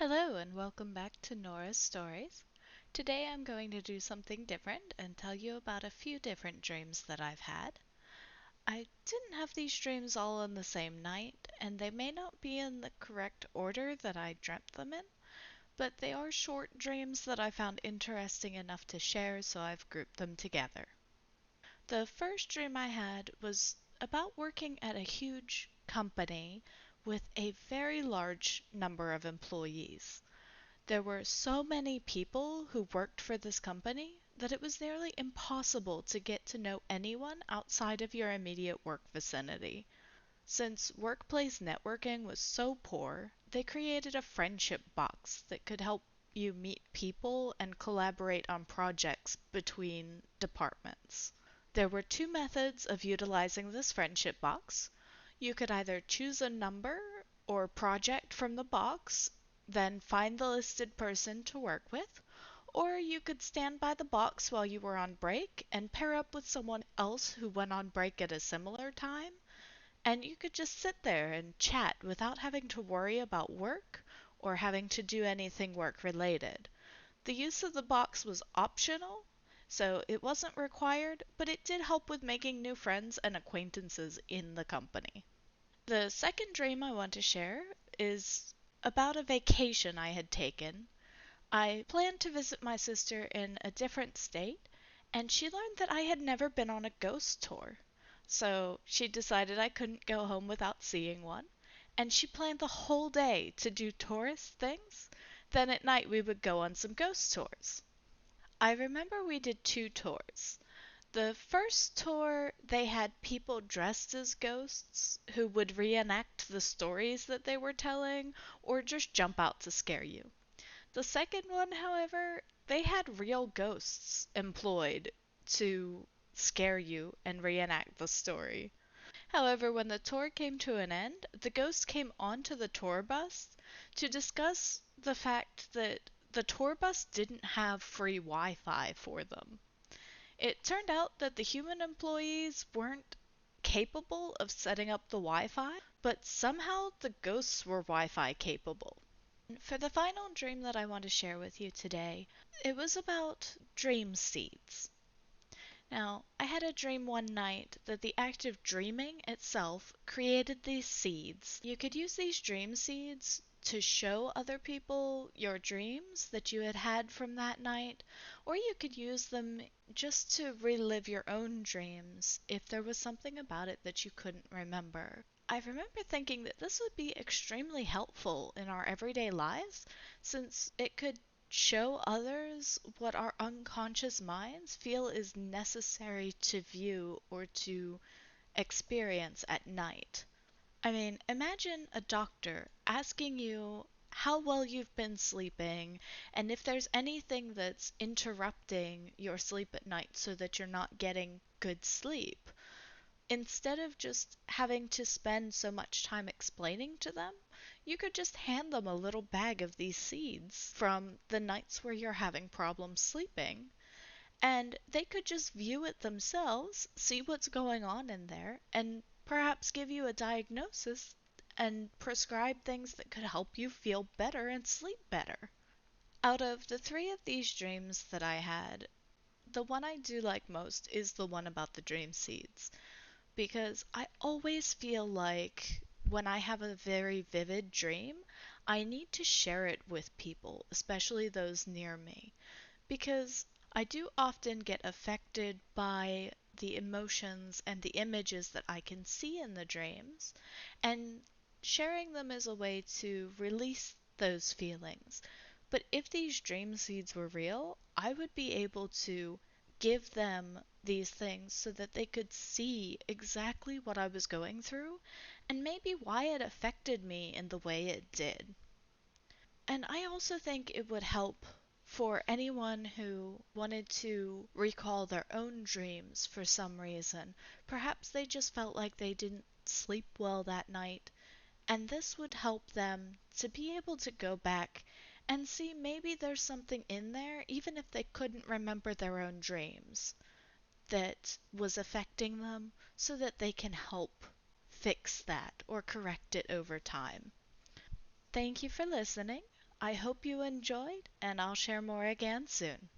Hello, and welcome back to Nora's Stories. Today I'm going to do something different and tell you about a few different dreams that I've had. I didn't have these dreams all on the same night, and they may not be in the correct order that I dreamt them in, but they are short dreams that I found interesting enough to share, so I've grouped them together. The first dream I had was about working at a huge company with a very large number of employees. There were so many people who worked for this company that it was nearly impossible to get to know anyone outside of your immediate work vicinity. Since workplace networking was so poor, they created a friendship box that could help you meet people and collaborate on projects between departments. There were two methods of utilizing this friendship box. You could either choose a number or project from the box, then find the listed person to work with, or you could stand by the box while you were on break and pair up with someone else who went on break at a similar time, and you could just sit there and chat without having to worry about work or having to do anything work related. The use of the box was optional, so it wasn't required, but it did help with making new friends and acquaintances in the company. The second dream I want to share is about a vacation I had taken. I planned to visit my sister in a different state, and she learned that I had never been on a ghost tour. So she decided I couldn't go home without seeing one, and she planned the whole day to do tourist things. Then at night we would go on some ghost tours. I remember we did two tours. The first tour, they had people dressed as ghosts who would reenact the stories that they were telling or just jump out to scare you. The second one, however, they had real ghosts employed to scare you and reenact the story. However, when the tour came to an end, the ghost came onto the tour bus to discuss the fact that the tour bus didn't have free Wi Fi for them. It turned out that the human employees weren't capable of setting up the Wi Fi, but somehow the ghosts were Wi Fi capable. For the final dream that I want to share with you today, it was about dream seeds. Now, I had a dream one night that the act of dreaming itself created these seeds. You could use these dream seeds to show other people your dreams that you had had from that night, or you could use them just to relive your own dreams if there was something about it that you couldn't remember. I remember thinking that this would be extremely helpful in our everyday lives since it could show others what our unconscious minds feel is necessary to view or to experience at night. I mean, imagine a doctor asking you how well you've been sleeping and if there's anything that's interrupting your sleep at night so that you're not getting good sleep. Instead of just having to spend so much time explaining to them, you could just hand them a little bag of these seeds from the nights where you're having problems sleeping, and they could just view it themselves, see what's going on in there, and perhaps give you a diagnosis and prescribe things that could help you feel better and sleep better. Out of the three of these dreams that I had, the one I do like most is the one about the dream seeds, because I always feel like when I have a very vivid dream, I need to share it with people, especially those near me, because I do often get affected by the emotions and the images that I can see in the dreams, and sharing them is a way to release those feelings. But if these dream seeds were real, I would be able to give them these things so that they could see exactly what I was going through and maybe why it affected me in the way it did. And I also think it would help for anyone who wanted to recall their own dreams for some reason. Perhaps they just felt like they didn't sleep well that night, and this would help them to be able to go back and see maybe there's something in there, even if they couldn't remember their own dreams, that was affecting them so that they can help fix that or correct it over time. Thank you for listening. I hope you enjoyed, and I'll share more again soon.